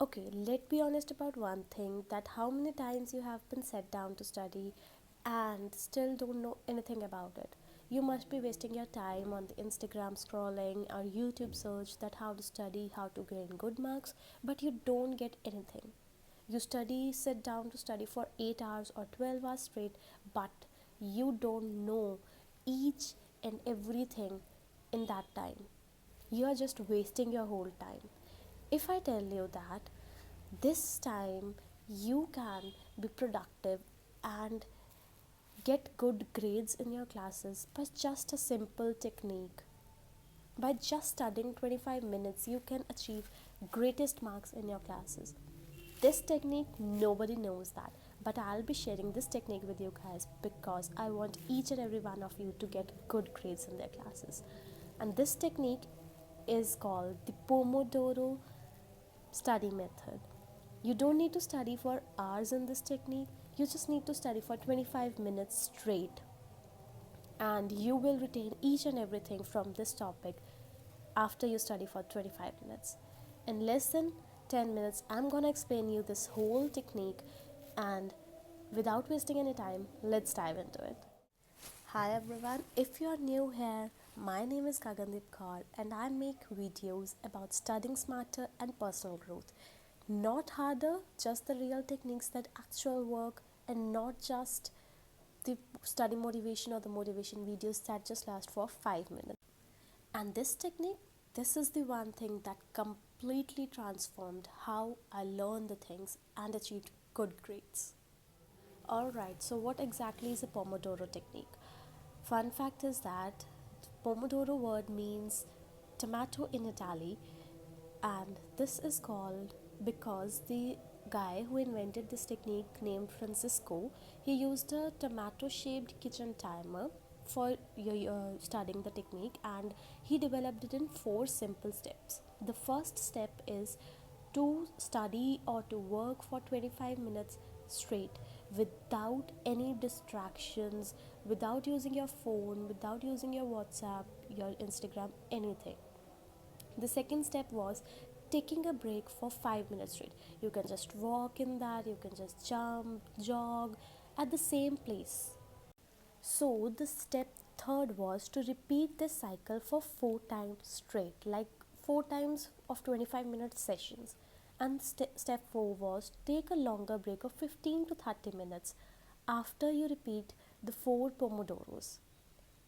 Okay, let's be honest about one thing, that how many times you have been set down to study and still don't know anything about it. You must be wasting your time on the Instagram scrolling or YouTube search that how to study, how to gain good marks, but you don't get anything. You study, sit down to study for 8 hours or 12 hours straight, but you don't know each and everything in that time. You are just wasting your whole time. If I tell you that this time you can be productive and get good grades in your classes by just a simple technique, by just studying 25 minutes you can achieve greatest marks in your classes. This technique nobody knows that, but I'll be sharing this technique with you guys because I want each and every one of you to get good grades in their classes. And this technique is called the Pomodoro study method. You don't need to study for hours in this technique, you just need to study for 25 minutes straight, and you will retain each and everything from this topic after you study for 25 minutes. In less than 10 minutes, I'm gonna explain you this whole technique, and without wasting any time, let's dive into it. Hi everyone, if you are new here, my name is Gagandeep Kaur and I make videos about studying smarter and personal growth. Not harder, just the real techniques that actual work, and not just the study motivation or the motivation videos that just last for 5 minutes. And this technique, this is the one thing that completely transformed how I learned the things and achieved good grades. Alright, so what exactly is a Pomodoro technique? Fun fact is that Pomodoro word means tomato in Italy, and this is called because the guy who invented this technique, named Francisco, he used a tomato shaped kitchen timer for studying the technique, and he developed it in 4 simple steps. The first step is to study or to work for 25 minutes straight without any distractions, without using your phone, without using your WhatsApp, your Instagram, anything. The second step was taking a break for 5 minutes straight. You can just walk in that, you can just jump, jog at the same place. So the step third was to repeat this cycle for 4 times straight, like 4 times of 25-minute sessions. And step 4 was take a longer break of 15 to 30 minutes after you repeat the 4 pomodoros.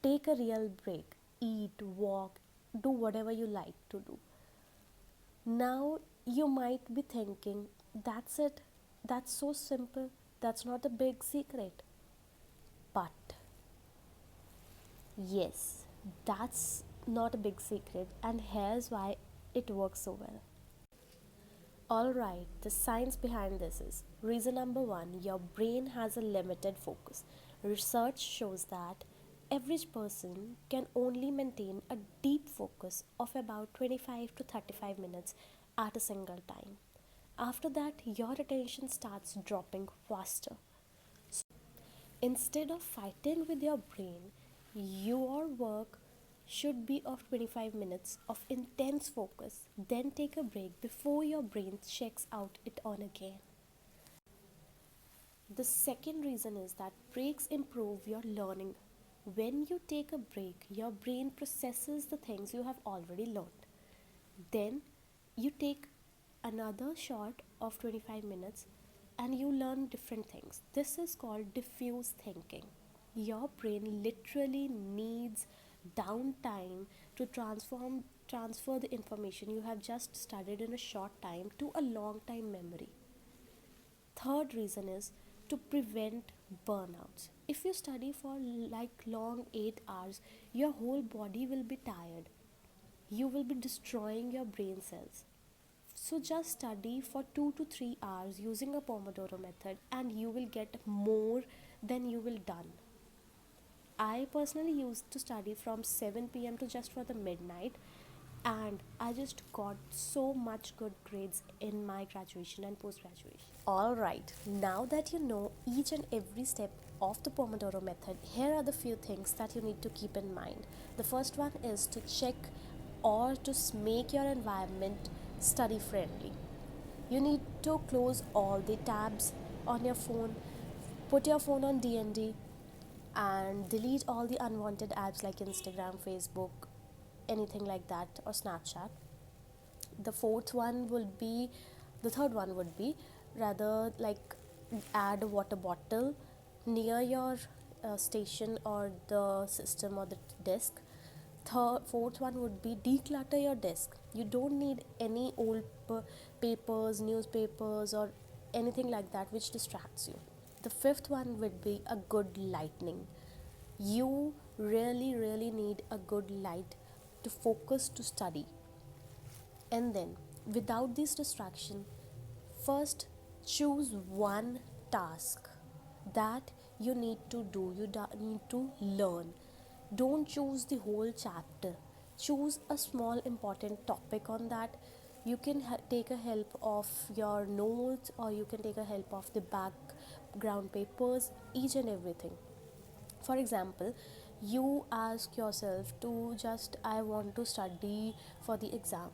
Take a real break, eat, walk, do whatever you like to do. Now you might be thinking, that's it, that's so simple, that's not a big secret. But yes, that's not a big secret, and here's why it works so well. Alright, the science behind this is reason number one, your brain has a limited focus. Research shows that average person can only maintain a deep focus of about 25 to 35 minutes at a single time. After that, your attention starts dropping faster. Instead of fighting with your brain, your work should be of 25 minutes of intense focus. Then take a break before your brain checks out it on again. The second reason is that breaks improve your learning. When you take a break, your brain processes the things you have already learned. Then you take another shot of 25 minutes and you learn different things. This is called diffuse thinking. Your brain literally needs downtime to transfer the information you have just studied in a short time to a long time memory. Third reason is to prevent burnouts. If you study for like long 8 hours, your whole body will be tired. You will be destroying your brain cells. So just study for 2 to 3 hours using a Pomodoro method and you will get more than you will done. I personally used to study from 7 p.m. to just for the midnight, and I just got so much good grades in my graduation and post graduation. Alright, now that you know each and every step of the Pomodoro method, here are the few things that you need to keep in mind. The first one is to check or to make your environment study friendly. You need to close all the tabs on your phone, put your phone on DND, and delete all the unwanted apps like Instagram, Facebook, anything like that, or Snapchat. The fourth one will be, the third one would be rather like add a water bottle near your station or the system or the desk. Fourth one would be declutter your desk. You don't need any old papers, newspapers, or anything like that which distracts you. The fifth one would be a good lightning. You really need a good light to focus to study. And then, without this distraction, first choose one task that you need to do, need to learn. Don't choose the whole chapter. Choose a small important topic on that. You can take a help of your notes, or you can take a help of the background papers, each and everything. For example, you ask yourself to just, I want to study for the exam.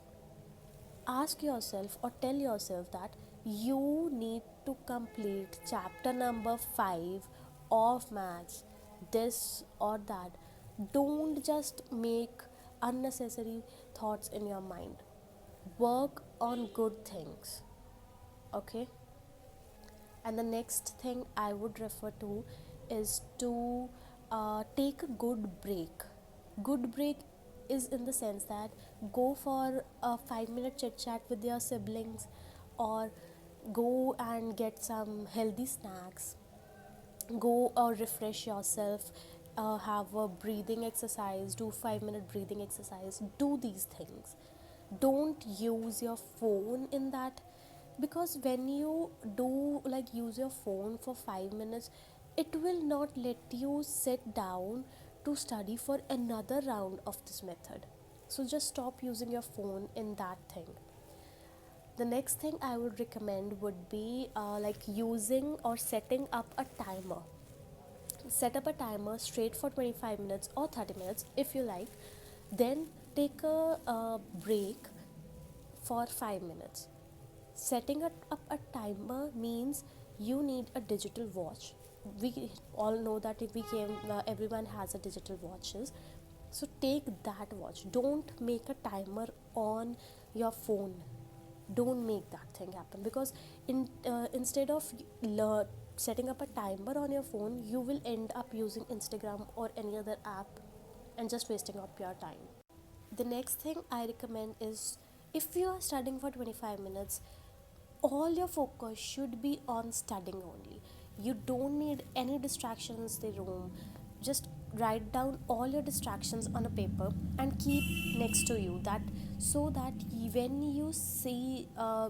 Ask yourself or tell yourself that you need to complete chapter number 5 of maths, this or that. Don't just make unnecessary thoughts in your mind. Work on good things. Okay? And the next thing I would refer to is to take a good break. Good break is in the sense that go for a 5 minute chit chat with your siblings, or go and get some healthy snacks, go or refresh yourself, have a breathing exercise, do 5 minute breathing exercise, do these things. Don't use your phone in that, because when you do like use your phone for 5 minutes, it will not let you sit down to study for another round of this method. So just stop using your phone in that thing. The next thing I would recommend would be like using or setting up a timer. Set up a timer straight for 25 minutes or 30 minutes if you like. Then take a break for 5 minutes. Setting up a timer means you need a digital watch. We all know that if we came, everyone has a digital watches. So take that watch. Don't make a timer on your phone. Don't make that thing happen, because instead of setting up a timer on your phone, you will end up using Instagram or any other app and just wasting up your time. The next thing I recommend is, if you are studying for 25 minutes, all your focus should be on studying only. You don't need any distractions in the room. Just write down all your distractions on a paper and keep next to you, that so that when you see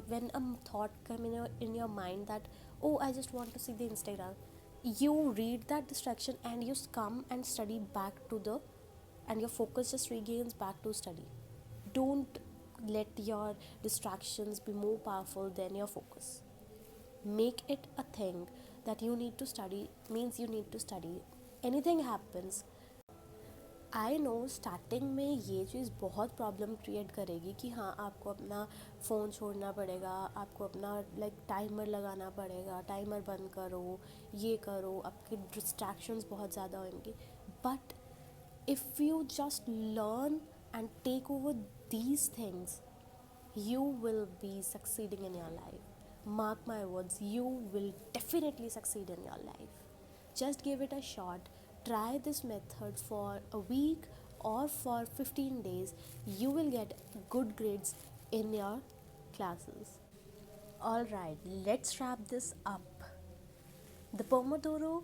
when a thought come in your mind that, oh, I just want to see the Instagram, you read that distraction and you come and study back to the, and your focus just regains back to study. Don't let your distractions be more powerful than your focus. Make it a thing that you need to study, means you need to study. Anything happens. I know starting में ये चीज़ बहुत problem create करेगी कि हाँ, आपको अपना phone छोड़ना पड़ेगा, आपको अपना लाइक टाइमर लगाना पड़ेगा, टाइमर बंद करो, ये करो, आपके डिस्ट्रैक्शंस बहुत ज़्यादा होंगे. But if you just learn and take over these things, you will be succeeding in your life. Mark my words, you will definitely succeed in your life. Just give it a shot. Try this method for a week or for 15 days. You will get good grades in your classes. Alright, let's wrap this up. The Pomodoro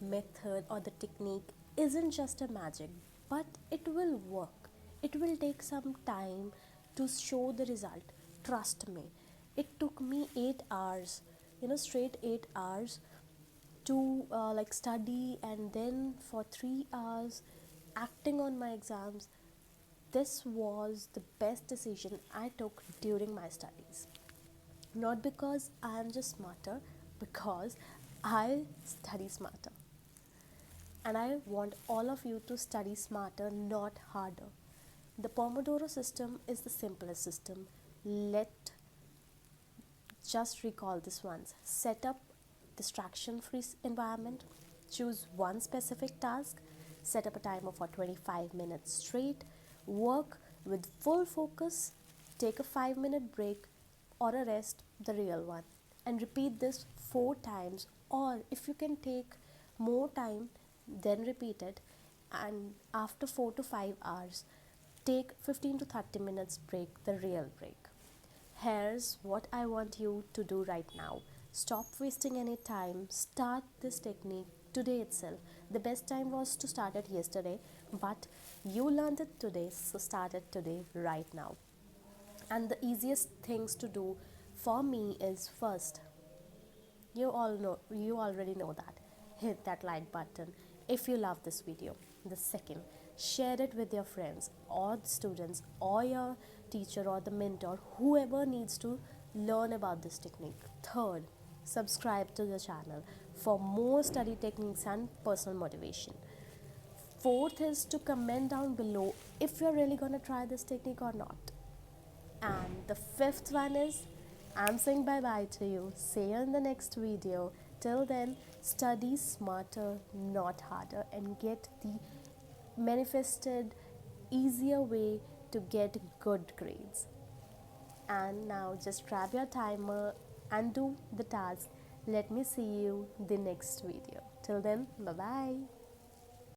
method or the technique isn't just a magic, but it will work. It will take some time to show the result. Trust me. It took me 8 hours, straight 8 hours to like study, and then for 3 hours acting on my exams. This was the best decision I took during my studies. Not because I am just smarter, because I study smarter. And I want all of you to study smarter, not harder. The Pomodoro system is the simplest system. Let Just recall this once. Set up distraction-free environment. Choose one specific task. Set up a timer for 25 minutes straight. Work with full focus. Take a 5-minute break or a rest, the real one. And repeat this 4 times, or if you can take more time, then repeat it. And after 4 to 5 hours, take 15 to 30 minutes break, the real break. Here's what I want you to do right now. Stop wasting any time. Start this technique today itself. The best time was to start it yesterday, but you learned it today, so start it today, right now. And the easiest things to do for me is, first, you already know that, hit that like button if you love this video. The second, share it with your friends or the students or your teacher or the mentor, whoever needs to learn about this technique. Third, subscribe to the channel for more study techniques and personal motivation. Fourth is to comment down below if you're really gonna try this technique or not. And the fifth one is, I'm saying bye bye to you. See you in the next video. Till then, study smarter, not harder, and get the manifested, easier way to get good grades. And now just grab your timer and do the task. Let me see you the next video. Till then, bye bye.